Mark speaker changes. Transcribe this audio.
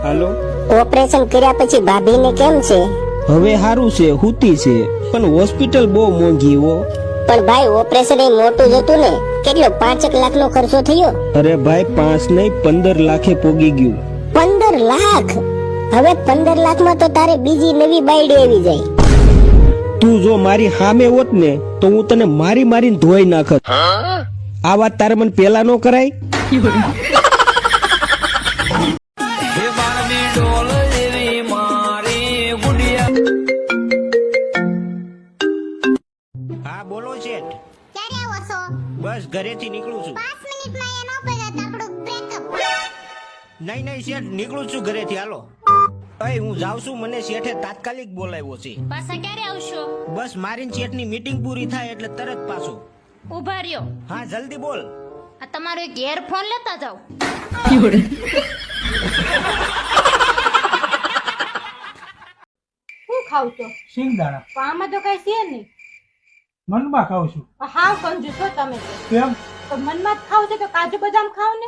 Speaker 1: હાલો,
Speaker 2: operation કર્યા પછી ભાભીને કેમ છે?
Speaker 1: હવે સારું છે, હુતી છે, પણ હોસ્પિટલ બહુ મોંઘી હો.
Speaker 2: પણ ભાઈ ઓપરેશન એ મોટું જ હતું ને, કેટલો 5 લાખ નો ખર્ચો થયો?
Speaker 1: અરે ભાઈ 5 નહીં 15 લાખે પોગી ગયું.
Speaker 2: 15 લાખ? હવે 15 લાખમાં તો તારે બીજી નવી બાયડી આવી જાય.
Speaker 1: તું જો મારી સામે હોત ને તો હું તને મારી મારીને ધોઈ નાખત. આ વાત તારે મને પેલા નો કરાય. હા બોલો શેઠ.
Speaker 3: ક્યારે આવો છો?
Speaker 1: બસ ઘરેથી નીકળું છું.
Speaker 3: 5 મિનિટમાં એનો પગા આપણું બ્રેકઅપ.
Speaker 1: નહીં શેઠ, નીકળું છું ઘરેથી. હાલો. અય હું જાઉં છું, મને શેઠે તાત્કાલિક બોલાવ્યો છે.
Speaker 4: પાછા ક્યારે આવશો?
Speaker 1: બસ મારી ને શેઠની મીટિંગ પૂરી થાય એટલે તરત પાછો.
Speaker 4: ઉભા રહ્યો.
Speaker 1: હા જલ્દી બોલ.
Speaker 4: આ તમારો એક ઇયરફોન લેતા જાઓ.
Speaker 5: શું ખાવ છો?
Speaker 6: સિંગદાણા
Speaker 5: પણ આમાં તો કઈ છે નહીં.
Speaker 6: મનમાં ખાઉં છું.
Speaker 5: હાવ કંજૂસ છો તમે તો.
Speaker 6: કેમ?
Speaker 5: તો મનમાં જ ખાવ છો તો કાજુ બદામ ખાવ ને.